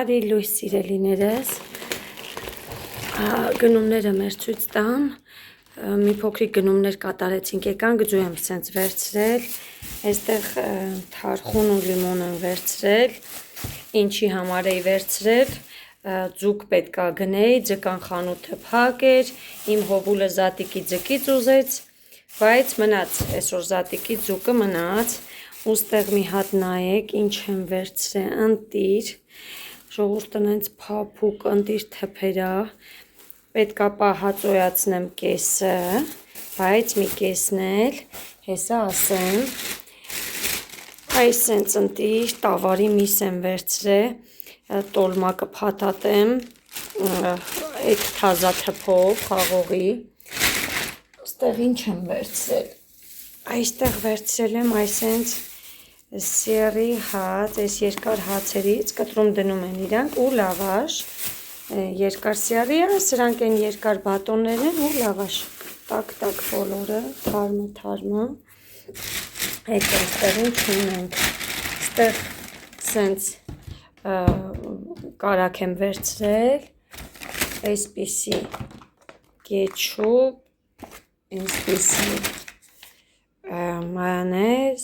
Բարի լույս սիրելիներս, գնումները մեր ցույց տամ, մի փոքրիկ գնումներ կատարեցինք, եկան գջու եմ սենց վերցրել, այստեղ թարխուն ու լիմոն եմ վերցրել, ինչի համար էի վերցրել, ձուկ պետք է գնեի, ձկան խանութը փակ էր, իմ հովուլը զատիկի ձկից ուզեց, բայց մնաց, այսօր զատիկի ձուկը մնաց, ուստեղ մի հատ նայեք, ինչ եմ վերցրել, ընտիր, ժողովուրդն հենց փափուկ ընտիր թփերա, պետք է պահածոյացնեմ կեսը, բայց մի կեսն էլ, հեսա ասեմ, այս հենց ընտիր, տավարի միս եմ վերցրել, տոլմակը փաթաթեմ, այդ թազա թփով, խաղողի, ուստեղ ինչ եմ վերցրել, այստեղ վերցրել եմ այս հենց սերի հաց, այս երկար հացերից, կտրում դնում են իրանք ու լավաշ, երկար սերի է, սրանք են երկար բատոններն են ու լավաշ, տակ բոլորը, թարմը, հետո այստեղ ինչ ունենք, այստեղ սենց կարակ եմ վերցրել, այսպիսի կեչուպ, այսպիսի մայոնեզ,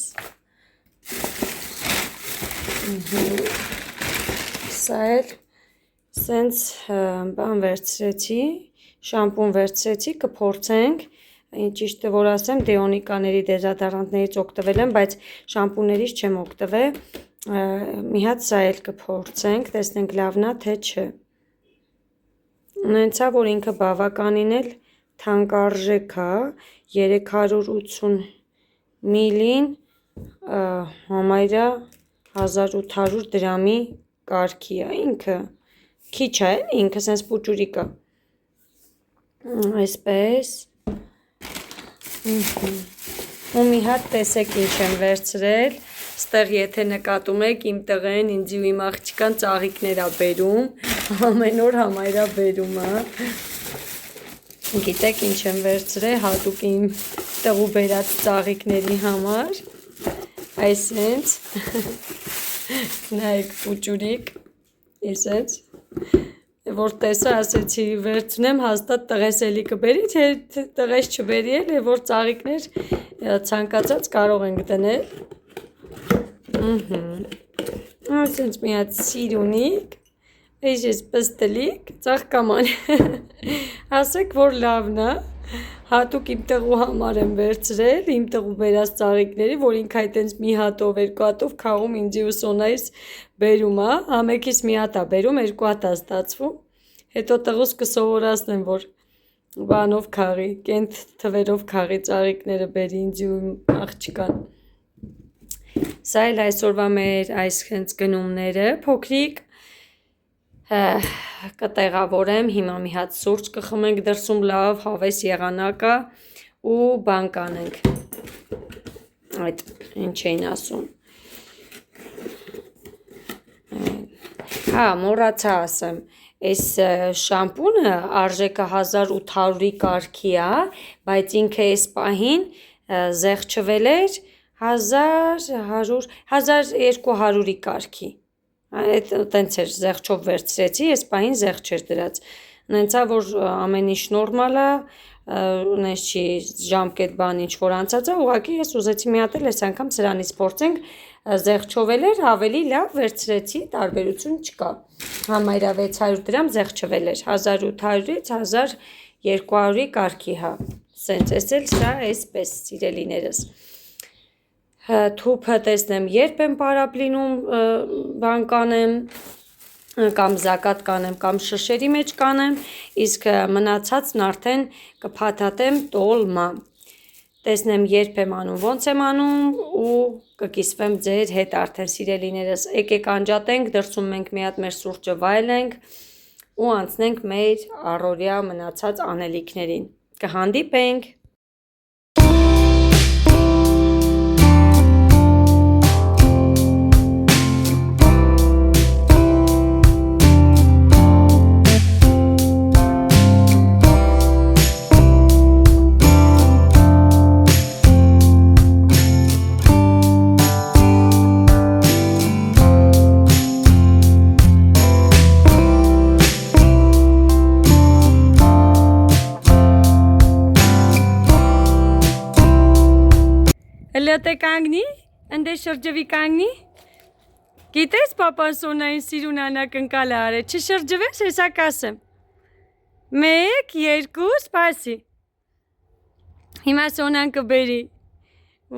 սա էլ սենց բան վերցրեցի, շամպուն վերցրեցի, կփորձենք, ճիշտը որ ասեմ, դեոնիկաների դեզադարանտներից օգտվել եմ, բայց շամպուներից չեմ օգտվել, մի հատ սա էլ կփորձենք, տեսնենք լավնա թե չէ, ունենցա, որ ինքը բավականին էլ թանկարժեք է, 380 միլին համարյա 1800 դրամի կարգի է, ինքը քիչ է, ինքը սենց պուճուրիկ է, այսպես, ու մի հատ տեսեք ինչ եմ վերցրել, ստեղ եթե նկատում եք իմ տղեն, ինձ ու իմ աղջիկան ծաղիկներ է բերում, ամեն օր համարյա բերում է, գիտեք ինչ եմ վերցրել, հատուկ իմ տղու բերած ծաղիկների համար, այսենց, նայեք պուճուրիկ, իսենց, որ տեսա ասեցի վերցնեմ, հաստատ տղես էլի կբերի, թե տղես չբերի էլ, որ ծաղիկներ ցանկացած կարող ենք դնել, ասենց մի հատ սիրունիկ, այս պստլիկ, ծաղկաման, ասեք, որ լավն է, հատուկ իմ տղու համար եմ վերցրել, իմ տղու բերած ծաղիկների, որ ինք այտենց մի հատով, երկու հատով քաղում ինձի ու Սոնայիս բերում է, համեկից մի հատ է բերում, երկու հատ է ստացվում, հետո տղուս կսովորացնեմ, որ բանով քաղի, կենտ թվերով քաղի ծաղիկները բերի ինձի ու աղջիկան, սա էլ այսօրվա մեր այս հենց գնումները, փոքրիկ, կտեղավորեմ, հիմա մի հատ սուրճ կխմենք դրսում լավ, հավես եղանակա ու բան կանենք, այդ ինչ էին ասում, մոռացա ասեմ, այս շամպունը արժեքը 1800-ի կարգի է, բայց ինքը այս պահին զեղչվել էր 1200-ի կարգի, տենց էր զեղչով վերցրեցի, ես պահին զեղչ էր դրած, նենցա, որ ամեն ինչ նորմալ է, նենց չի ժամկետ բան ինչ որ անցած է, ուղղակի ես ուզեցի մի հատ էլ այս անգամ սրանից փորձենք, զեղչովել էր, ավելի լավ վերցրեցի, տարբերություն չկա, համարյա 600 դրամ զեղչվել էր, 1800-ից 1200-ի կարգի հա, սենց ես էլ սա այսպես սիրելիներս, թուփը տեսնեմ երբ եմ պարապլինում բան կանեմ, կամ զակատ կանեմ, կամ շշերի մեջ կանեմ, իսկ մնացածն արդեն կփաթաթեմ տոլմա, տեսնեմ երբ եմ անում, ոնց եմ անում ու կկիսվեմ ձեր հետ արդեն սիրելիներս, եկեք անջատենք, դրսում մենք մի հատ մեր սուրճը վայելենք ու անցնենք մեր առօրյա մնացած անելիքներին, կհանդիպենք Սիրոտ է կանգնի, ընդ է շրջվի կանգնի։ Գիտես պապան Սոնային սիրուն անակնկալ է արել, չշրջվես, հեսա կասեմ։ 1, 2, սպասի։ Հիմա Սոնան կբերի։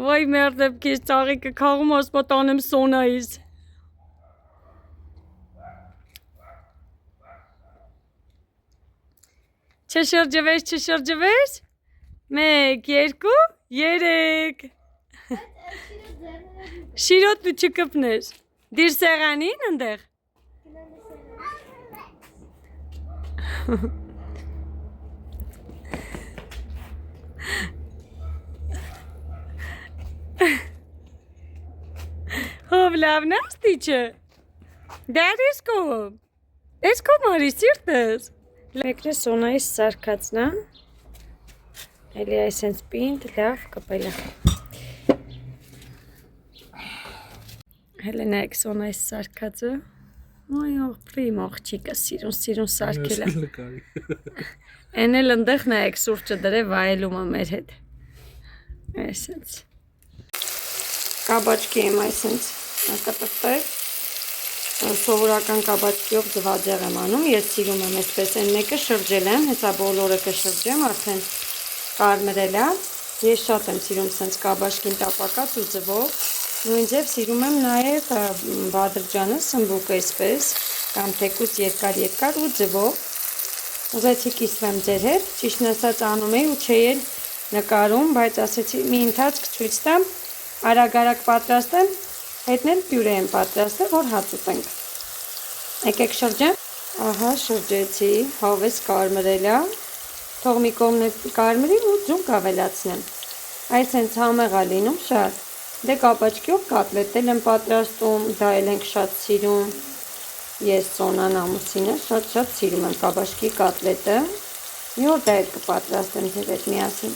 Ոյ մերդებ քեզ ծաղիկը քաղում ասպատանեմ Սոնայից։ Չշրջվես, չշրջվես։ 1, 2, 3։ Շիրոտ ու չկպնես։ Դիր սեղանին ընդեղ։ Հով լավն աստիճը։ Դար ես կողում։ Ես կողմարի սիրտս։ Մեկրը Սոնայից սարկացնա։ Էլի այսենց պինդ լավ կպելը։ Հելը նայք Սոնայից սարկացը։ Ոյ աղբրիմ աղջիկը սիրուն սարկել է։ Են էլ ընդեղ նայք սուրճը դրե վայելում է մեր հետ։ Այսենց։ Կաբաչկի եմ այսենց կտրտել, սովորական կաբաչկիով ձվածեղ եմ անում, ես սիրում եմ այսպես, են մեկը շրջել եմ, հեսա բոլորը կշրջեմ, արդեն կարմրել է, ես շատ եմ սիրում սենց կաբաչկին տապակած ու ձվով, նույն ձև սիրում եմ նաև բադրջանը սմբուկ այսպես, կամ թեկուս երկար ու ձվով, ուզեցի կիսվեմ ձեր հետ, ճիշտն ասած անում էի ու չէի էլ նկարում, բայց ասեցի մի ընթացք ցույց տամ, արագ պատրաստեմ, հետնել պյուրե եմ պատրաստել, որ հաց ուտենք։ Եկեք շրջեմ։ Ահա շրջեցի, հավես կարմրել է, թող մի կողմն կարմրի ու ձուկ ավելացնեմ։ Այսենց համեղ է լինում շատ։ Դե կաբաչկիով կոտլետ եմ պատրաստում, դա էլ ենք շատ սիրում։ Ես Սոնան ամուսինը շատ սիրում եմ կաբաչկի կոտլետը։ Մի օր դա էլ կպատրաստեմ ձեր հետ միասին։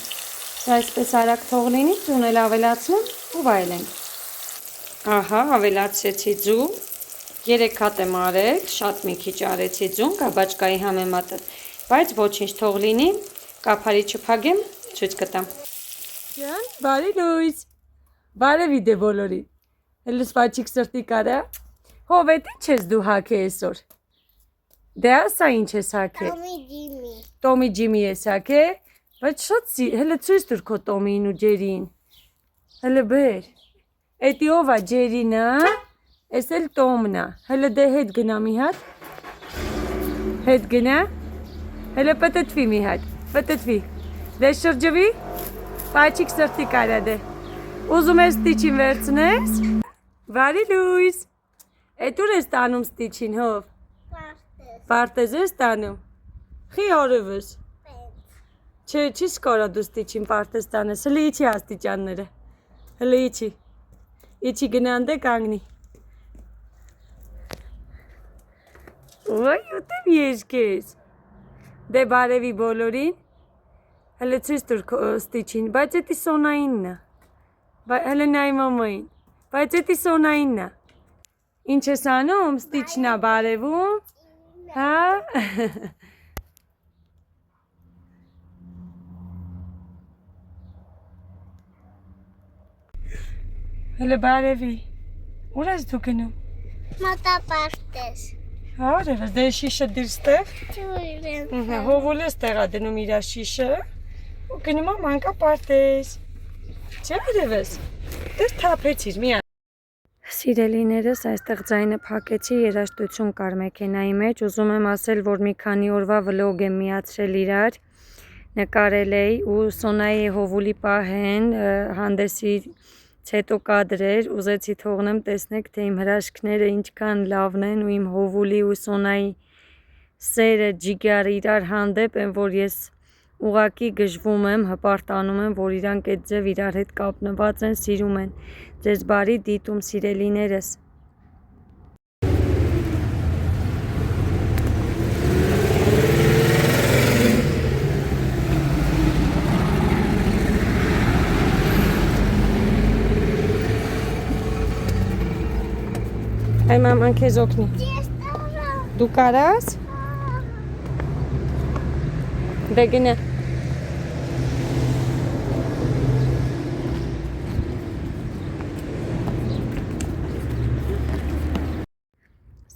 Դա այսպես արագ թող լինի, ձուն էլ ավելացնեմ ու վայելենք։ Ահա, ավելացեցի ձուն, 3 հատ եմ արել, շատ մի քիչ արեցի ձուն, կաբաչկայի համեմատը, բայց ոչինչ թող լինի, կափարի չփագեմ, ցույց կտամ։ Ջան, բարի լույս, բարևի դե բոլորի, հելուս վաչիկ սրտի կարա, հովետ ինչ ես դու հաք է այսօր, դե ասա ինչ ես հաք է, Տոմի ջիմի ես հաք է, բայց շատ հելը ցույց տուր քո Տոմին ու ջերին, հելը բեր, Էտի ով է ջերին է, ես էլ Տոմն է, հելը դե հետ գնա մի հատ, հետ գնա, հելը պտտվի մի հատ, պտտվի, դե շրջվի, պաչիկ սրտի կարա դե, ուզում ես ստիչին վերցնես, վարի լույս, էտ ուր ես տանում ստիչին հով, պարտեզ ես տանում, խի հորովս, չի սկորա դու ստիչին պարտեզ տանես, հլի իչի աստիճանները, հլի իչի, իչի գնան դե կանգնի, ոյ ուտեմ երկես, դե բարևի բոլորին, հլը ցույց տուր ստիչին, բայց էտի Սոնայինն է, հլը նայ մամային, բայց էտի Սոնայինն է, ինչ ես անում, ստիչն է բարևում, հա, հլը բարևի, ուր ես դու գնում, Մոտապարտես հարևս, դե շիշը դիր ստեղ, Ճուրեմ հովուլ ես տեղա դնում իրա շիշը, ու գնում եմ անկա պարտես, չէ հարևս, դեր թապեցիր միա։ Սիրելիներս, այստեղ ձայնը փակեցի, երաժշտություն կար մեքենայի մեջ, ուզում եմ ասել, որ մի քանի օրվա վլոգ եմ միացրել իրար, նկարել էի ու Սոնայի հովուլի պահեն հանդեսի հետո կադրեր, ուզեցի թողնեմ տեսնեք, թե իմ հրաշքները ինչքան լավն են ու իմ հովուլի ու Սոնայի սերը ջիգարը իրար հանդեպ են, որ ես ուղակի գժվում եմ, հպարտանում եմ, որ իրանք այդ ձև իրար հետ կապնված են, սիրում են, ձեզ բարի դիտում սիրելիներս։ Այ մաման քեզ օգնի։ Դու կարաս։ Դե գնա։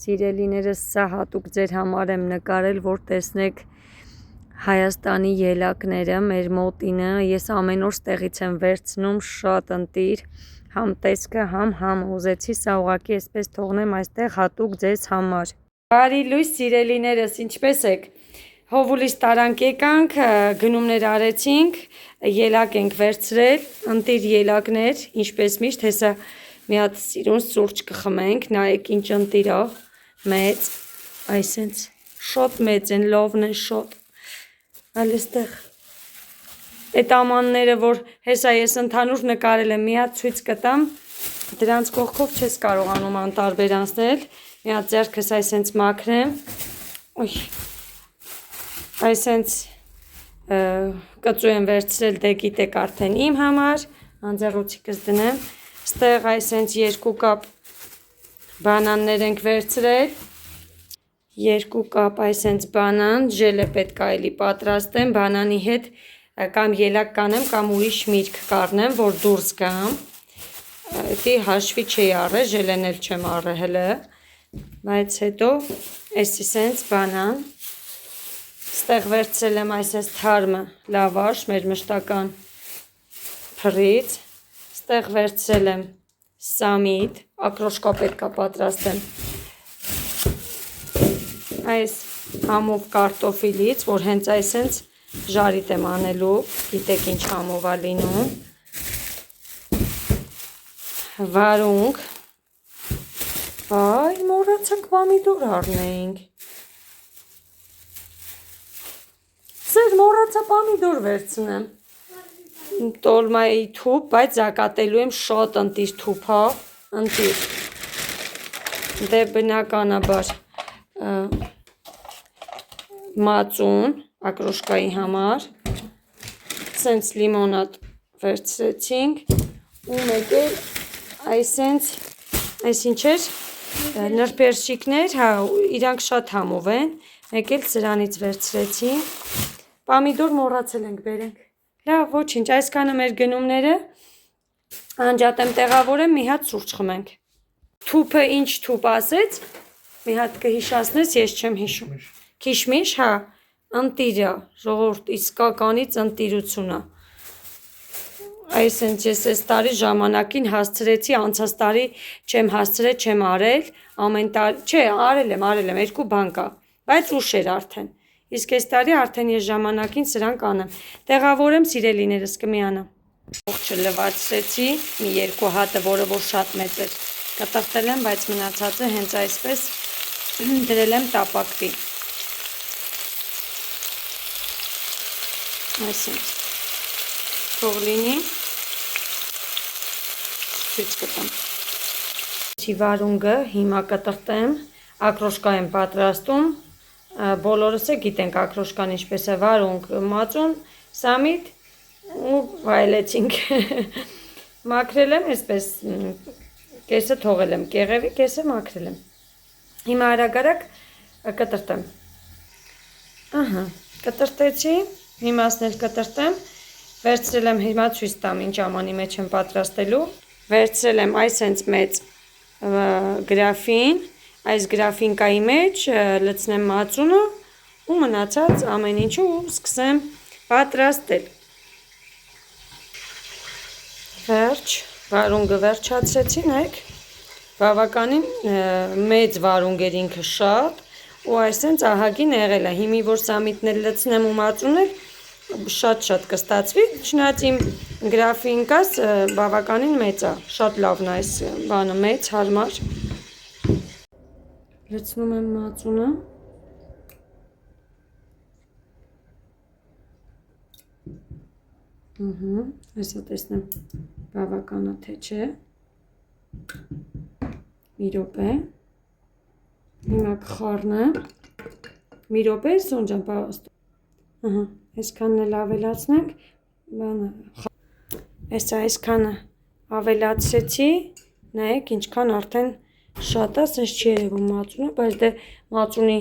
Սիրելիներս, սա հատուկ ձեր համար եմ նկարել, որ տեսնեք Հայաստանի ելակները, մեր մոտինը, ես ամեն օր ստեղից եմ վերցնում, շատ ընտիր, համ տեսքը, համ ուզեցի, սա ուղղակի այսպես թողնեմ այստեղ հատուկ ձեզ համար։ Բարի լույս սիրելիներս, ինչպես եք։ Հովուլիս տարանք եկանք, գնումներ արեցինք, ելակ ենք վերցրել, ընտիր ելակներ, ինչպես միշտ, հեսա մի հատ սիրուն սուրճ կխմենք, նայեք ինչ ընտիրա, մեծ, այսենց, շոտ մեծ են, լովն են շոտ, այլ էստեղ, այդ ամանները, որ հեսա ես ընդհանուր նկարել եմ, մի հատ ցույց կտամ, դրանց կողքով չես կարողանում անտարբեր անցնել, մի հատ ձեռքս այսենց մաքրեմ, այսենց կծու եմ վերցրել, դե գիտեք արդեն իմ համար, անձեռոցիկս դնեմ, ստեղ այսենց 2 կապ բանաններ ենք վերցրել, 2 կապ այսենց բանան, ժելը պետք է էլի պատրաստեմ, բանանի հետ կամ ելակ կանեմ, կամ ուրիշ միրգ կառնեմ, որ դուրս գամ, դի հաշվի չի առել, ժելեն էլ չեմ առել հլը, բայց հետո էսի սենց բանան, ստեղ վերցրել եմ այսպես թարմը լավաշ, մեր մշտական փռից, ստեղ վերցրել եմ սամիտ, ակրոշկա պետք է պատրաստեմ, այս համով կարտոֆիլից, որ հենց այսենց ժարիտ եմ անելու, գիտեք ինչ համով է լինում, վարունգ, այ մոռացանք պամիդոր առնենք, սեր մոռացա պամիդոր վերցնեմ, տոլմայի թուփ, բայց զակատելու եմ շատ ընտիր թուփ, հա, ընտիր, դե բնականաբար մածուն, ակրոշկայի համար, սենց լիմոնադ վերցրեցինք, ու մեկ էլ այսենց, այս ինչ էր, նրբերշիկներ, հա, իրանք շատ համով են, մեկ էլ սրանից վերցրեցինք, պամիդոր մոռացել ենք բերենք, լավ, ոչինչ, այսքանը մեր գնումները, անջատեմ տեղավորեմ, մի հատ սուրճ խմենք, թուփը ինչ թուփ ասեց, մի հատ կհիշացնես, ես չեմ հիշում, քիշմիշ, հա, ընտիրը, ժողովուրդ, իսկականից ընտիրությունը, այսինչ ես այս տարի ժամանակին հասցրեցի, անցած տարի չեմ հասցրել, չեմ արել, ամեն տարի, չէ, արել եմ, 2 բան կա, բայց ուշ էր արդեն, իսկ այս տարի արդեն ես ժամանակին սրանք անեմ, տեղավորեմ սիրելիներս կմիանամ, ողջը լվացրեցի, մի 2 հատը, որը որ շատ մեծ էր, կտրտել եմ, բայց մնացածը հենց այսպես դրել եմ տապակվի, այսինչ, թող լինի, ցույց կտամ, վարունգը հիմա կտրտեմ, ակրոշկա եմ պատրաստում, բոլորս է գիտենք ակրոշկան ինչպես է, վարունգ, մածուն, սամիտ ու վայելեցինք, մաքրել եմ այսպես, կեսը թողել եմ, կեղևի կեսը մաքրել եմ, հիմա արագ կտրտեմ, կտրտեցի, հիմասն էլ կտրտեմ, վերցրել եմ հիմա ցույց տամ ինչ ամանի մեջ եմ պատրաստելու, վերցրել եմ այսենց մեծ գրաֆին, այս գրաֆինկայի մեջ լցնեմ մածունը ու մնացած ամեն ինչը ու սկսեմ պատրաստել, վերջ, վարունգը վերջացրեցի, նայեք, բավականին մեծ վարունգ էր ինքը շատ ու այսենց ահագին եղել է, հիմի որ սամիտն էլ լցնեմ ու մածունել, շատ կստացվի, չնայած իմ գրաֆինկաս բավականին մեծ է, շատ լավն է այս բանը, մեծ, հարմար, լցնում եմ մածունը, այսա տեսնեմ բավականա թե չէ, մի րոպե, հիմա կխառնեմ, մի րոպե, Սոնջան, պարաստում, այսքանն էլ ավելացնենք, այսքանը ավելացրեցի, նայեք ինչքան արդեն շատ է, սենց չի երևում մածունը, բայց դե մածունի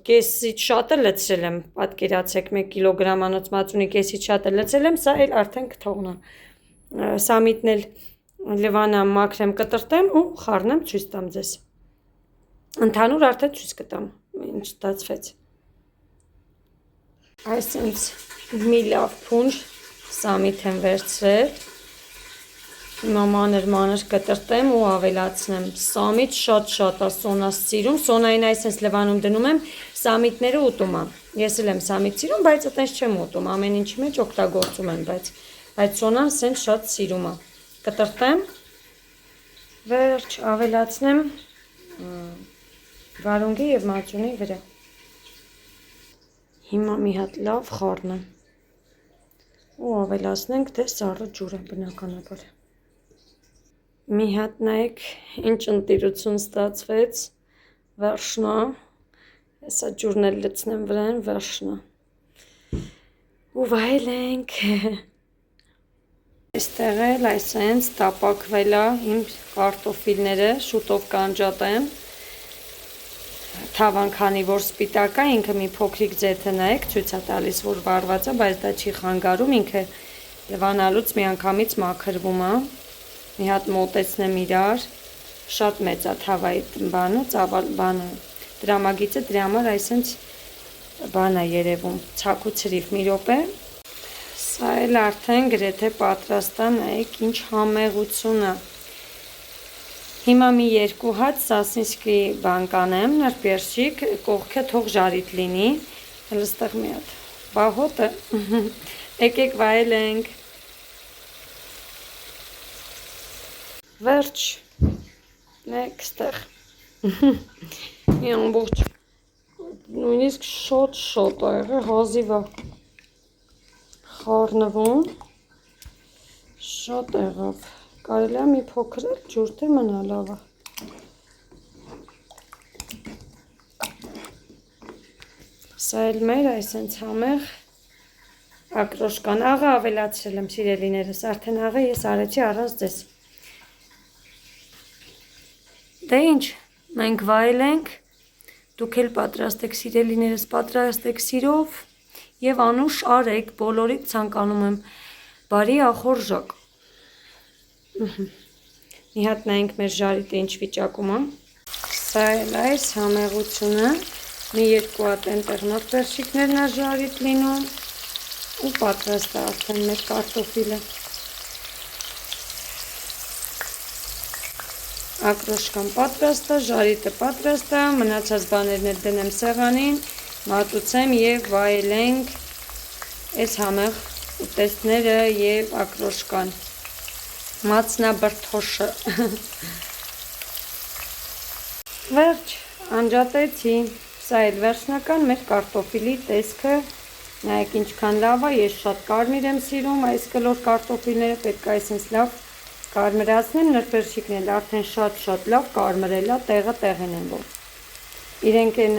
կեսից շատը լցրել եմ, պատկերացեք 1 կիլոգրամանոց մածունի կեսից շատը լցրել եմ, սա էլ արդեն կթողնա, սամիտն էլ լվանամ, մաքրեմ, կտրտեմ ու խառնեմ ցույց տամ ձեզ, Ընդհանուր արդեն ցույց կտամ, ինչ ստացվեց։ Այսինքն մի լավ փունջ սամիթ եմ վերցրել։ Հիմա մանր կտրտեմ ու ավելացնեմ։ Սամիթ շատ է Սոնաս սիրում։ Սոնային այսպես լվանում դնում եմ, սամիթները ուտում եմ։ Ես էլ եմ սամիթ սիրում, բայց այտենց չեմ ուտում, ամեն ինչի մեջ օգտագործում եմ, բայց Սոնան սենց շատ սիրում է։ Կտրտեմ, վերջ ավելացնեմ վարունգի եւ մածունի վրա։ Հիմա մի հատ լավ խառնեմ ու ավելացնենք դե սառը ջուրը բնականաբար։ Մի հատ նայեք ինչ ընտիրություն ստացվեց, վերջնա, հեսա ջուրն էլ լցնեմ վրան, վերջնա։ Ու վայելենք։ Այստեղ էլ այսենց տապակվել է իմ կարտոֆիլները, շուտով կանջատեմ։ Թավան քանի որ սպիտակ է, ինքը մի փոքրիկ ձեթը նայեք, ցույց է տալիս, որ վառված է, բայց դա չի խանգարում, ինքը լվանալուց միանգամից մաքրվում է։ Մի հատ մոտեցնեմ իրար, շատ մեծ է թավայի բանը, դրամագիծը դրա համար այսենց բան է երևում, ցակու ցրիվ մի րոպե։ Սա էլ արդեն գրեթե պատրաստ է, նայեք ինչ համեղություն է։ Հիմա մի 2 հատ սասինսկի բան կանեմ, նրբերշիկ, կողքը թող ժարիտ լինի, հəl ստեղ մի հատ բահոտը, եկեք վայելենք, վերջ, նեք ստեղ, մի ամբողջ, նույնիսկ շատ է եղել, հազիվ է խառնվում, շատ եղավ, կարելի է մի փոքր էլ ջուր թե մնա լավ է։ Սա էլ մեր այսենց համեղ ակրոշկան, աղը ավելացրել եմ սիրելիներս, արդեն աղը ես արեցի առանց ձեզ։ Դե ինչ, մենք վայելենք, դուք էլ պատրաստեք սիրելիներս, պատրաստեք սիրով և անուշ արեք, բոլորիդ ցանկանում եմ, բարի ախորժակ։ Մի հատ նայենք մեր ժարիտը ինչ վիճակում է։ Սա էլ այս համեղությունը, մի 2 հատ այնտեղ նրբերշիկներն է ժարիտ լինում ու պատրաստ է արդեն մեր կարտոֆիլը։ Ակրոշկան պատրաստ է, ժարիտը պատրաստ է, մնացած բաներն էլ դնեմ սեղանին, մատուցեմ և վայելենք այս համեղ ուտեստները և ակրոշկան։ Մածնաբրդոշը։ Վերջ, անջատեցի, սա էլ վերջնական մեր կարտոֆիլի տեսքը, նայեք ինչքան լավ է, ես շատ կարմիր եմ սիրում, այս կլոր կարտոֆիլները պետք է այսպես լավ կարմրացնեմ, նրբերշիկն էլ արդեն շատ լավ կարմրել է, տեղը տեղին են որ։ Իրենք են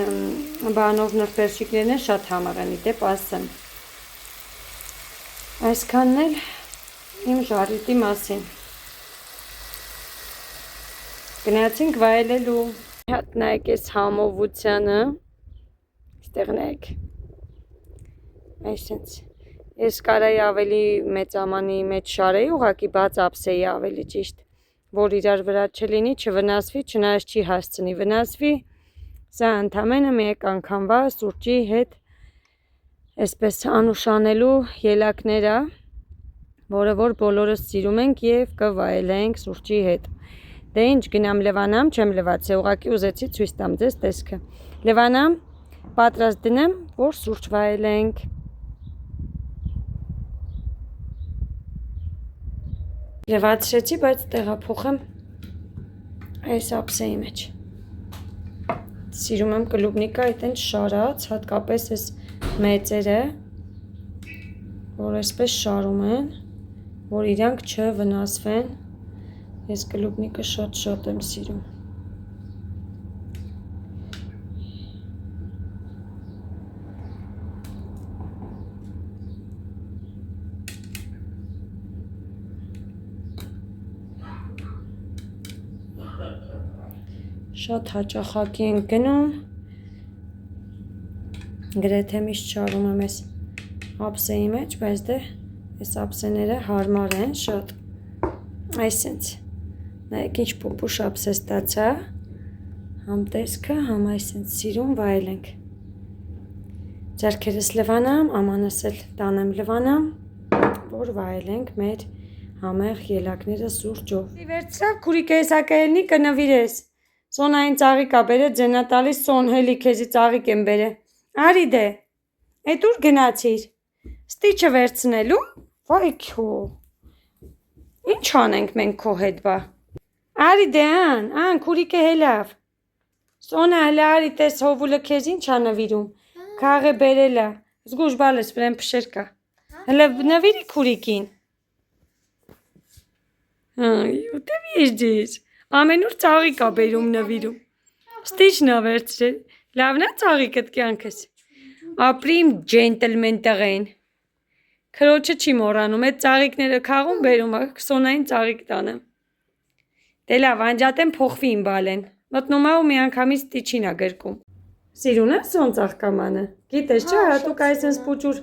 բանով նրբերշիկներն են շատ համեղ են, իդեպ ասեմ։ Այսքանն էլ իմ ժարիտի մասին։ Գնացինք վայելելու։ Հատ նայեք այս համովությանը, ստեղ նայեք, այսենց, ես կարայի ավելի մեծամանի մեջ շարեի, ուղղակի բաց ափսեի ավելի ճիշտ, որ իրար վրա չլինի, չվնասվի, չնայած չի հասցնի, վնասվի, սա ընդամենը մեկ անգամվա սուրճի հետ, այսպես անուշանելու ելակներ է, որը որ բոլորս սիրում ենք և կվայելենք սուրճի հետ։ Դե ինչ գնամ լվանամ, չեմ լվացե, ուղղակի ուզեցի ցույց տամ ձեզ տեսքը։ Լվանամ, պատրաստ դնեմ, որ սուրճ վայելենք։ Լվացրեցի, բայց տեղափոխեմ այս ափսեի մեջ։ Սիրում եմ կլուբնիկը այտենց շարած, հատկապես այս մեծերը, որ այսպես շարում են, որ իրանք չվնասվեն, ես կլուբնիկը շատ եմ սիրում։ Շատ հաճախակի ենք գնում, գրեթե միշտ շարում եմ այս ափսեի մեջ, բայց դե այս ափսեները հարմար են շատ, այսենց, նայեք ինչ պուպուշ ափսե ստացա, Համ տեսքը, համ այսենց սիրուն վայելենք։ Ձեռքերս լվանամ, ամանս էլ տանեմ լվանամ, որ վայելենք մեր համեղ ելակները սուրճով։ Վերցրավ քուրիկը հեսակայելնի կնվիրես։ Սոնային ծաղիկա բերե ձենա տալիս սոն հելի քեզի ծաղիկ եմ բերե։ Արի դե։ Էդ ուր գնացիր։ Ստիճը վերցնելու։ Վայ քո։ Ինչ անենք մենք քո հետ բա։ Արի դե ան քուրիկը հելավ։ Սոնա հələ արի տես հովուլը քեզ ինչ ա նվիրում։ Քաղը բերելա։ Զգուշ բալես վրեն փշերկա։ Հələ նվիրի քուրիկին։ Ուտե վիժդիր։ Ամենուր ծաղիկ ա բերում նվիրում։ Ստիճն ա վերցրել։ Լավն է ծաղիկդ կյանքս։ Ապրիմ ջենտլմեն տղեն։ Քրոջը չի մոռանում, այդ ծաղիկները քաղում բերում ա, Սոնային ծաղիկ տանեմ։ Դե լավ, անջատեմ փոխվի իմ բալեն։ Մտնում ա ու մի անգամից ստիճին ա գրկում։ Սիրուն է սոն ծաղկամանը։ Գիտես չէ, հատուկ այսենց պուճուր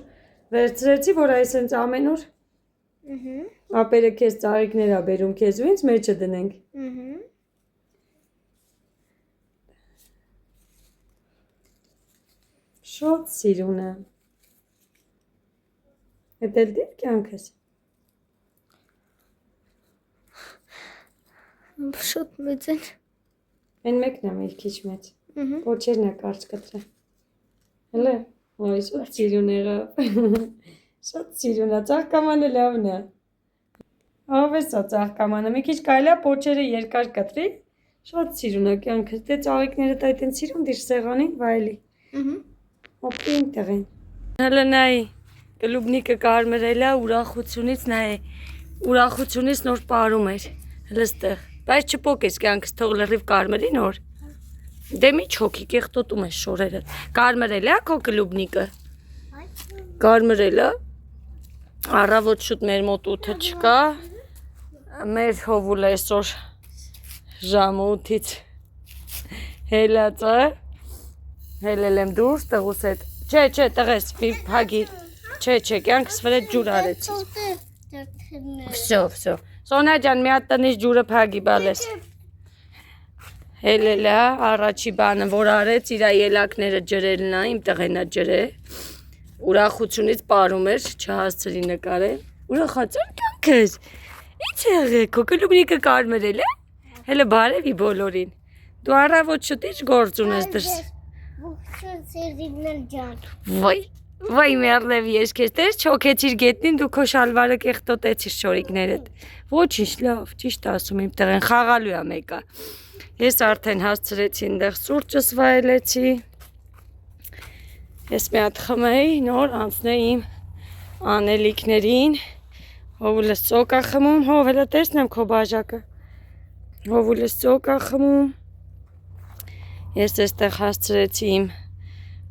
վերցրեցի, որ այսենց ամենուր ապերը քեզ ծաղիկներ ա բերում քեզ ու ինձ մեջը դնենք։ Շատ սիրուն է։ Էդ էլ դիր կյանքս։ Շատ մեծ են։ Են մեկն է մեր քիչ մեծ։ Ոչերն է կարճ կտրը։ Հələ, ոյ շատ սիրուն եղավ։ Շատ սիրուն է, ծաղկամանը լավն է։ Ով է սա ծաղկամանը, մի քիչ կարելի է պոչերը երկար կտրի։ Շատ սիրուն է կյանքը, դե ծաղիկները դա այդեն սիրուն դիր սեղանին վայելի։ Օպին տղեն։ Հələ նայ, կլուբնիկը կարմրել է ուրախությունից նայ, ուրախությունից նոր պարում էր։ Հələ ստեղ, բայց չփոքես կյանքս թող լրիվ կարմրի նոր։ Դե մի չոքի կեղտոտում ես շորերը։ Կարմրել է քո կլուբնիկը։ Կարմրել է։ Առավոտ շուտ մեր մոտ 8-ը չկա։ Մեր հովուլը այսօր ժամը 8-ից հելած է։ Հելել եմ դուրս տղուս հետ։ Չէ, տղես, մի փագիր։ Չէ, կյանքս վրա ջուր արեցի։ Վсё։ Սոնա ջան, մի հատ տնից ջուրը փագի բալես։ Հելել է, առաջի բանը, որ արեց, իր ելակները ջրելն է, իմ տղենա ջրել։ Ուրախությունից պարում էր, չհասցրի նկարել։ Ուրախացան կյանքս։ Ինչ եղեք, քո կլուբնիկը կարմրել է։ Հələ բարևի բոլորին։ Դու առավոտ շուտ ինչ գործ ունես դրս։ Վայ մերլև ես քեզ տես չոքեցիր գետնին դու քո շալվարը կեղտոտեցիր շորիկներդ։ Ոչինչ, լավ, ճիշտ ասում իմ տղեն, խաղալու է մեկը։ Ես արդեն հասցրեցի այնտեղ սուրճս վայելեցի։ Ես մի հատ խմեի, նոր անցնեի իմ անելիքներին։ Հովուլը սոկ ա խմում, հով հələ տեսնեմ քո բաժակը։ Հովուլը սոկ ա խմում։ Ես այստեղ հասցրեցի իմ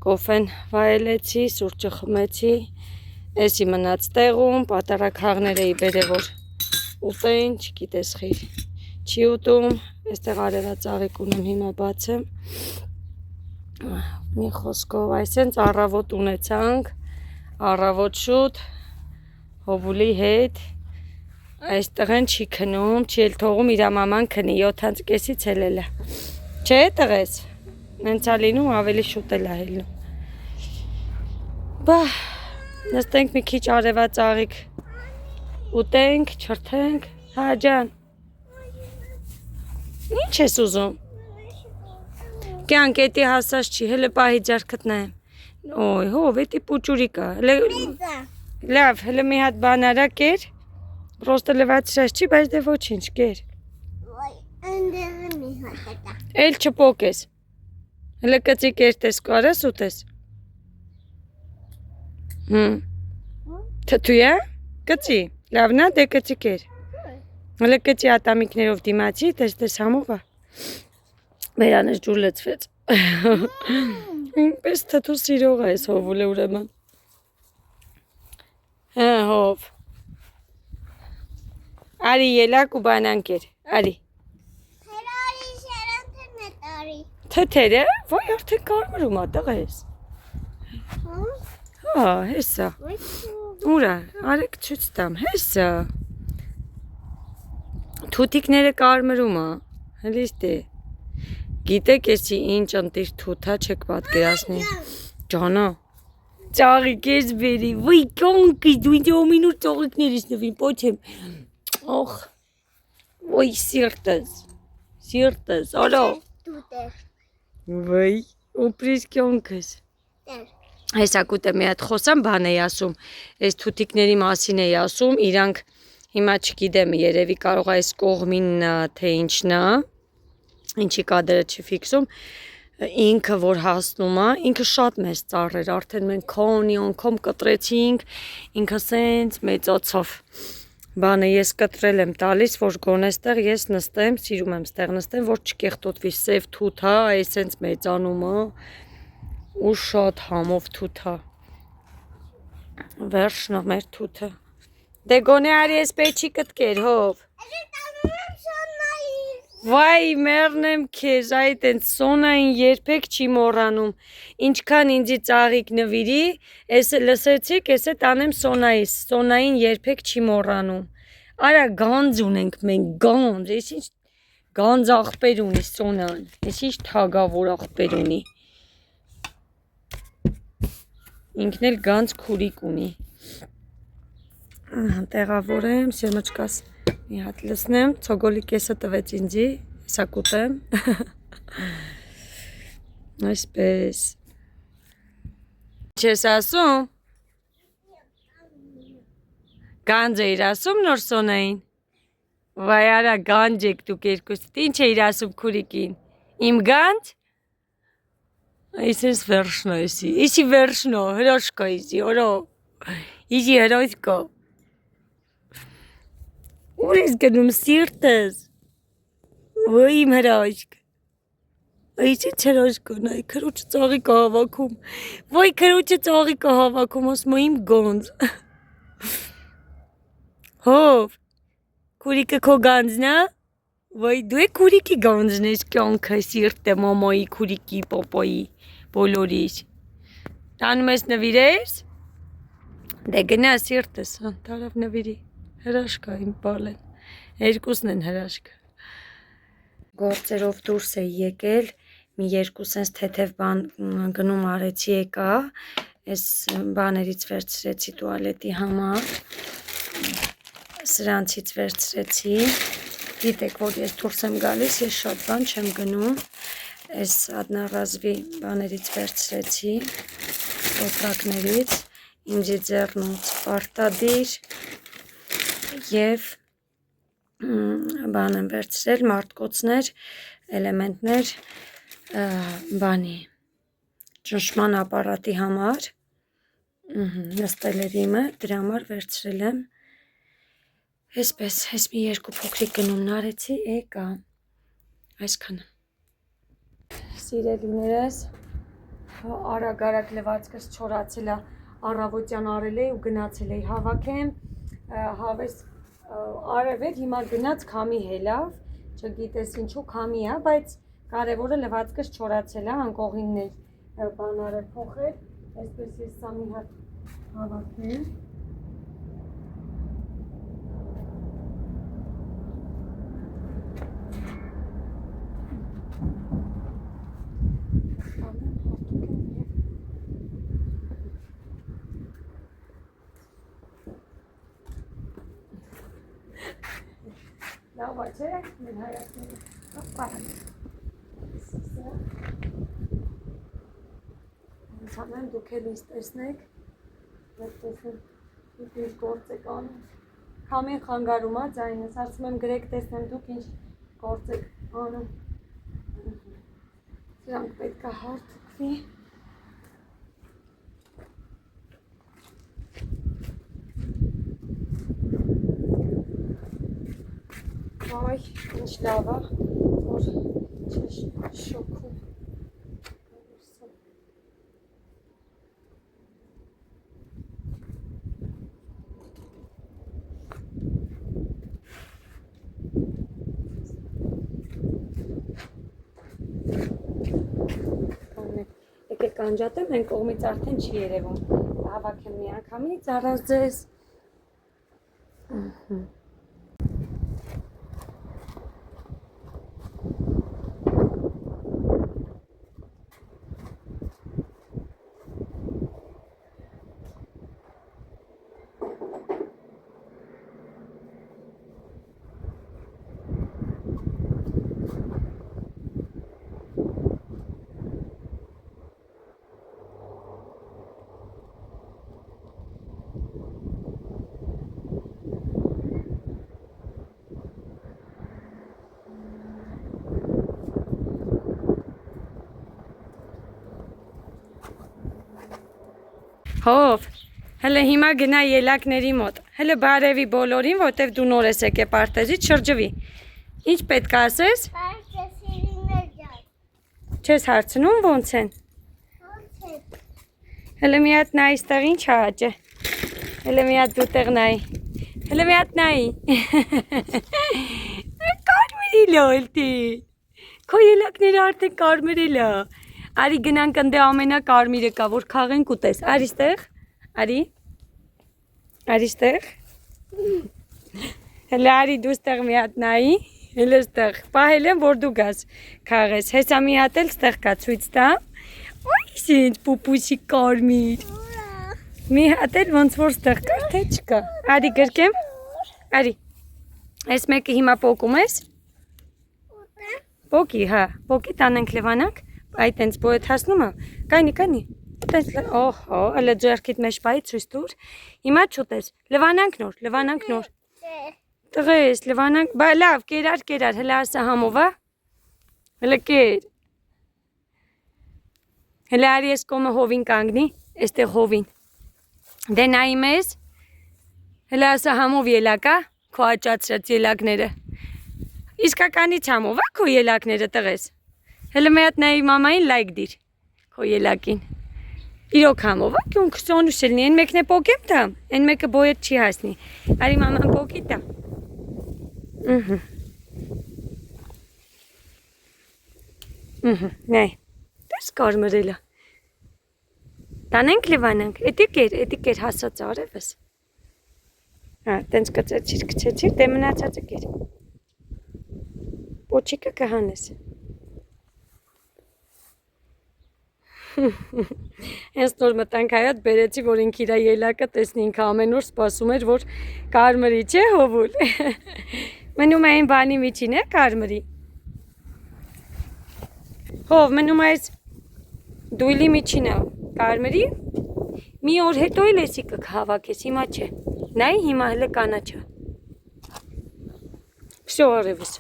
կոֆեն վայելեցի, սուրճը խմեցի, էսի մնաց տեղում, պատարագ էի բերել որ ուտեին, չգիտես խիր, չի ուտում, այստեղ արևածաղիկ ունեմ, հիմա բացեմ, մի խոսքով, այսենց առավոտ ունեցանք, առավոտ շուտ, հովուլի հետ, այստեղ են չի քնում, չի էլ թողում իր մաման քնի, 7:30-ից հելել է, չէ տղես, նենց ա լինում ավելի շուտ էլ ա հելնում։ Բա, նստենք մի քիչ արևածաղիկ ուտենք, չրթենք, հա ջան։ Ինչ ես ուզում։ Կյանք էտի հասած չի, հələ պահի ձեռքդ նայեմ։ Ոյ, հով, էտի պուճուրի կա։ Լավ, հələ մի հատ բան արա կեր։ Պրոստը լվացրած չի, բայց դե ոչինչ, կեր։ Էլ չփոքես։ Հələ կծի կերտես, կարես ուտես։ Թթու է, կծի, լավն է, դե կծի կեր։ Հələ կծի ատամիկներով դիմացի, տես համով է։ Մերանս ջուր լծվեց։ Պես թթու սիրող է այս հովուլը ուրեմն։ Հա, հով։ Արի ելակ ու բանան կեր, արի։ Թթերը, ոյ արդեն կարմրում ա տղես։ Հա, հեսա։ Ուրա, արեք ցույց տամ, հեսա։ Թութիկները կարմրում ա, հլիս դե։ Գիտեք էսի ինչ ընտիր թութա չեք պատկերացնի։ Ջանա։ Ծաղիկ ես բերի։ Ոյ կոնքի դու ինձ օմինուր ծաղիկներ ես նվին պոչեմ։ Օխ։ Ոյ սիրտս, ալո։ Դուտեր։ Ոյ, ուպրիս կոնքս։ Դեր։ Այս ակուտը մի հատ խոսամ բան էի ասում, այս թութիկների մասին էի ասում, իրանք հիմա չգիտեմ, երևի կարող է այս կողմին թե ինչն է, ինչի կադրը չի ֆիքսում, ինքը որ հասնում է, ինքը շատ մեծ ծառեր, արդեն մենք քանի անգամ կտրեցինք, ինքը սենց մեծացավ։ Բանը ես կտրել եմ տալիս, որ գոնե ստեղ ես նստեմ, սիրում եմ ստեղ նստեմ, որ չկեղտոտվի, սև թութ է, այս սենց մեծանում է, ու շատ համով թութ է։ Վերջն է մեր թութը։ Դե գոնե արի ես պեչի կտկեր, հով։ Վայ, մեռնեմ քեզ, այդ են սոնային երբեք չի մոռանում։ Ինչքան ինձի ծաղիկ նվիրի, ես լսեցիք, ես տանեմ սոնայիս, սոնային երբեք չի մոռանում։ Արա գանձ ունենք մենք, գանձ, ես ինչ գանձ աղբեր ունի սոնան, ես ինչ թագավոր աղբեր ունի։ Ինքն էլ գանձ քուրիկ ունի։ Տեղավորեմ, սերմոչկաս մի հատ լսնեմ, ցոգոլի կեսը տվեց ինձի, հեսա կուտեմ, այսպես, չես ասում, գանձ էիր ասում նոր սոնային, վայ արա գանձ եք դուք երկուսիդ, ինչ էիր ասում քուրիկին, իմ գանձ, այսպես վերջնո եսի, եսի վերջնո, հրոշկո եսի, օրո, եսի հրոշկո, ուր ես գնում սիրտս, ոյ իմ հրաշկ, այս ինչ հրաշկն է, քրուչը ծաղիկ է հավաքում, ոյ քրուչը ծաղիկ է հավաքում, ասում է իմ գանձ, հով, քուրիկը քո գանձն է, ոյ դու է քուրիկի գանձն ես կյանքը սիրտը մամայի, քուրիկի, պապայի, բոլորիս, տանում ես նվիրես, դե գնա սիրտս, տարավ նվիրի, հրաշկ է իմ բալեն, երկուսն են հրաշկ։ Գործերով դուրս էի եկել, մի երկու սենց թեթև բան գնում արեցի եկա, ես բաներից վերցրեցի տուալետի համար, սրանցից վերցրեցի, գիտեք, որ ես դուրս եմ գալիս, ես շատ բան չեմ գնում, ես ադնարազվի բաներից վերցրեցի, ոտրակներից, ինձի ձեռնուց պարտադիր և բան եմ վերցրել, մարդկոցներ, էլեմենտներ, բանի, ճնշման ապարատի համար, նստել էր իմը, դրա համար վերցրել եմ, այսպես, այս մի երկու փոքրիկ գնումն արեցի, եկա, այսքանը, սիրելիներս, արագ լվացքս չորացել է, առավոտյան արել էի ու գնացել էի հավաքեմ, հավես արև էր, հիմա գնաց քամի հելավ, չգիտես ինչու քամի է, բայց կարևորը լվացքս չորացել է, անկողիններ բանարը փոխել, այսպես ես սա մի հատ հավաքեմ, լավ է չէ, մեր հայացները, պարակ, Անցանեմ դուք էլ ինձ տեսնեք, և տեսնեմ ինչ գործ եք անում, քամին խանգարում է ձայնս, ասում եմ գրեք տեսնեմ դուք ինչ գործ եք անում, սրանք պետք է հարթուկվի, Այ, ինչ լավ է, որ չշոքում։ Եկեք անջատեմ, են կողմից արդեն չի երևում, հավաքեմ մի անգամից առանց ձեզ։ Հով, հələ հիմա գնա ելակների մոտ, հələ բարևի բոլորին, որտև դու նոր ես եկե պարտեզից, շրջվի, ինչ պետք ասես, չես հարցնում ոնց են, հələ մի հատ նայի ստեղ ինչ հաճը, հələ մի հատ դու տեղ նայի, հələ մի հատ նայի, կարմիրիլ ոլտի, քո ելակները արդեն կարմիրիլ է, արի գնանք ընդ ամենա կարմիրը կա, որ քաղենք ուտես, արի ստեղ, արի ստեղ, հələ արի դու ստեղ մի հատ նայի, հələ ստեղ, պահել եմ, որ դու գաս քաղես, հեսա մի հատ էլ ստեղ կա ցույց տամ, այս ինչ պուպուսի կարմիր, մի հատ էլ ոնց որ ստեղ կա, թե չկա, արի գրկեմ, արի, այս մեկը հիմա պոկում ես, պոկի, հա, պոկի տանենք լվանանք, այդ տենց բոյդ հասնում է, կայնի, տենց, օհո, ալը ձերքիտ մեջ պայի ցույց տուր, հիմա չուտես, լվանանք նոր, տղես, լվանանք, բա լավ, կերար, հլա ասա համով, հլը կեր, հլը արի ես կոմը հովին կանգնի, էստեղ հովին, դե նայիմ ես, հլը ասա համով ելակա, քո աճացրած ելակները, իսկականից համով, քո ելակները տղես, հələ մի հատ նայի մամային լայք դիր, քո ելակին, իրոք համով, կյուն քսոնուշ լնի, են մեկն է պոկեմ տամ, են մեկը բոյդ չի հասնի, արի մաման պոկի տամ, նայ, դես կարմրելա, տանենք լվանանք, էտի կեր հասած արևս, տենց կծեցիր, դե մնացածը կեր, պոչիկը կհանես, Հենց նոր մտանք հայատ բերեցի, որ ինք իրա ելակը տեսնի ինքը ամեն օր սպասում էր, որ կարմրի չէ հովուլ, մնում այն բանի միջին է կարմրի, հով մնում այս դույլի միջին է կարմրի, մի օր հետո էլ էսի կհավաքես, հիմա չէ, նայ հիմա հլը կանաչա, վսյո արևս,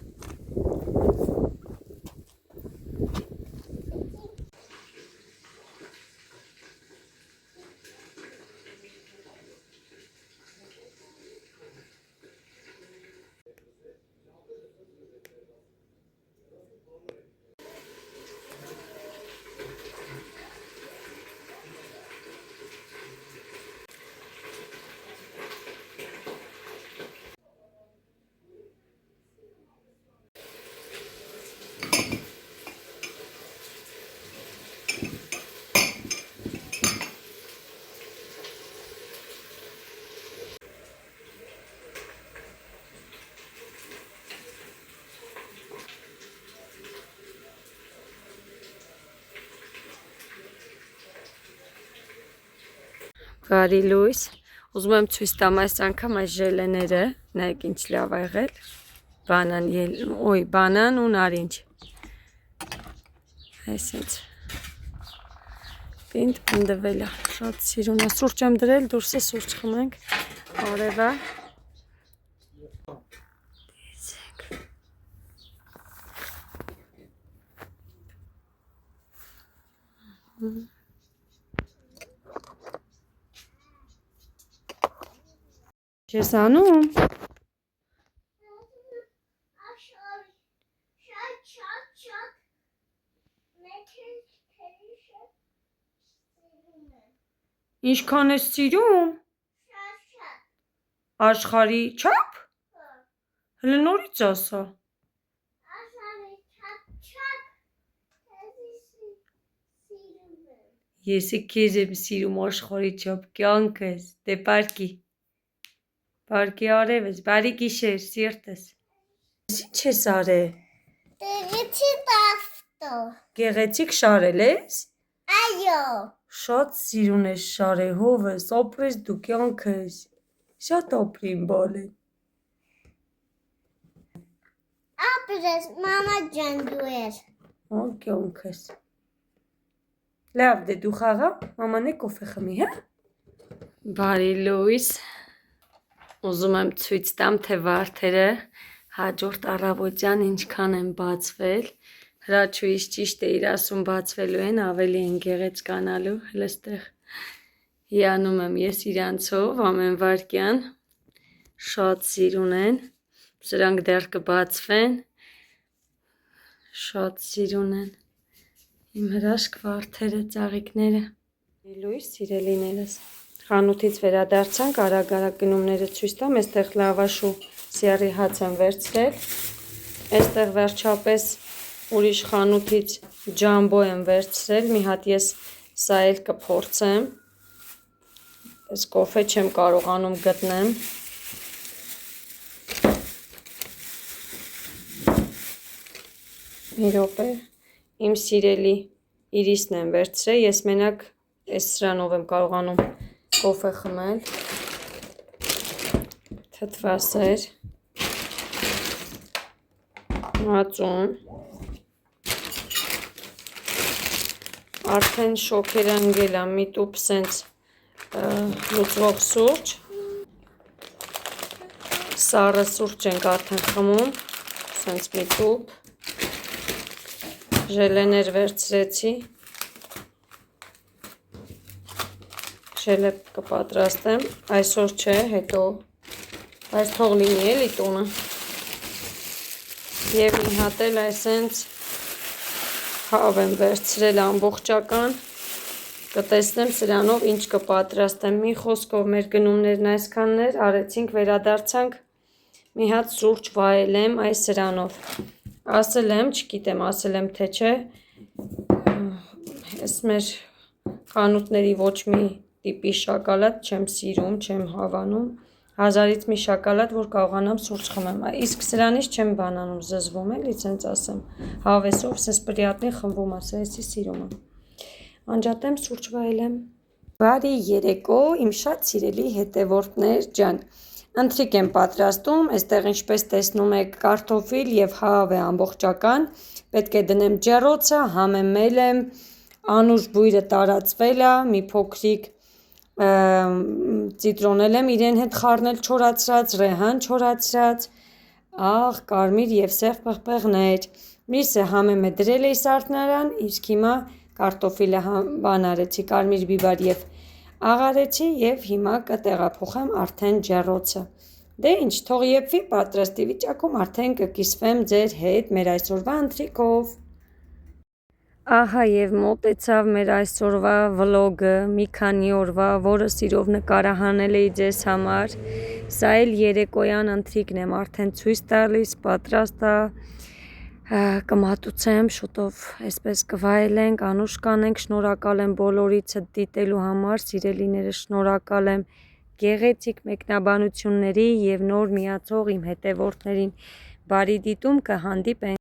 Բարի լույս, ուզում եմ ցույց տամ այս անգամ այս ժելեները, նայեք ինչ լավ ա եղել, բանան ու նարինջ, այսինչ, պինդ պնդվել է, շատ սիրուն է, սուրճ եմ դրել, դուրս է սուրճ խմենք, արևա, Չես անում, ինչքան ես սիրում, աշխարի չապ, հլը նորից ասա, եսի կեզ եմ սիրում աշխարի չապ, կյանքս, դե պարկի, Պարկի արևս, բարի գիշեր, սիրտս, ինչ ես արե, գեղեցիկ շարել ես, այո, շատ սիրուն ես շարե հովս, ապրես դու կյանքս, շատ ապրին բալեն, ապրես, մամա ջան դու ես, կյանքս, լավ դե դու խաղա, մաման է կոֆե խմի, հա, բարի լույս, Ուզում եմ ցույց տամ, թե վարդերը հաջորդ առավոտյան ինչքան են բացվել, հրաչուից ճիշտ է իր ասում բացվելու են, ավելի են գեղեցկանալու, հլստեղ Հիանում եմ ես իրանցով ամեն վարքյան, շատ սիրուն են, սրանք դեռ կբացվեն, շատ սիրուն են, իմ հրաշք վարդերը, ծաղիկները, լույս սիրելիներս, խանութից վերադարձանք, արագ գնումները ցույց տամ, այստեղ լավաշ ու սիարի հաց եմ վերցրել, այստեղ վերջապես ուրիշ խանութից ջամբո եմ վերցրել, մի հատ ես սա էլ կփորձեմ, ես կոֆե չեմ կարողանում գտնեմ, մի րոպե, իմ սիրելի իրիսն եմ վերցրել, ես մենակ այս սրանով եմ կարողանում կոֆե խմել, թթվասեր, մածուն, արդեն շոքեր ընկել եմ մի տուփ սենց լուծվող սուրճ, սառը սուրճ ենք արդեն խմում, սենց մի տուփ, ժելեներ վերցրեցի, ժելե կպատրաստեմ, այսօր չէ, հետո, այս թող լինի էլի տունը, և մի հատ էլ այսենց հավ եմ վերցրել ամբողջական, կտեսնեմ սրանով ինչ կպատրաստեմ, մի խոսքով մեր գնումներն այսքաններ, արեցինք, վերադարձանք, մի հատ սուրճ վայելեմ այս սրանով, ասել եմ, չգիտեմ, ասել եմ թե չէ, ես մեր խանութների ոչ մի տիպի շակալատ չեմ սիրում, չեմ հավանում, 1000-ից մի շակալատ, որ կարողանամ սուրճ խմեմ, իսկ սրանից չեմ բանանում, զզվում էլի, ցենց ասեմ, հավեսով, սենց պրիատնի խմվում, ասա, եսի սիրում եմ, անջատեմ, սուրճ վայելեմ, բարի երեկո, իմ շատ սիրելի հետևորդներ ջան, ընթրիք եմ պատրաստում, այստեղ ինչպես տեսնում եք կարտոֆիլ և հավ է ամբողջական, պետք է դնեմ ջեռոցը, համեմել եմ, անուշ բույրը տարածվել է, մի փոքրիկ ծիտրոնել եմ իրեն հետ խառնել չորացրած, ռեհան չորացրած, աղ, կարմիր և սև պղպեղներ, միսը համեմե դրել էի սարդնարան, իսկ հիմա կարտոֆիլը բան արեցի, կարմիր բիբար և աղ արեցի և հիմա կտեղափոխեմ արդեն ջեռոցը, դե ինչ, թող եփվի, պատրաստի վիճակում արդեն կկիսվեմ ձեր հետ մեր այսօրվա ընթրիքով, ահա և մոտեցավ մեր այսօրվա վլոգը, մի քանի օրվա, որը սիրով նկարահանել էի ձեզ համար, սա էլ երեկոյան ընթրիքն եմ արդեն ցույց տալիս, պատրաստ է, կմատուցեմ, շուտով այսպես կվայելենք, անուշ կանենք, շնորհակալ եմ բոլորիցդ դիտելու համար, սիրելիներս շնորհակալ եմ գեղեցիկ մեկնաբանությունների և նոր միացող իմ հետևորդներին, բարի դիտում, կհանդիպենք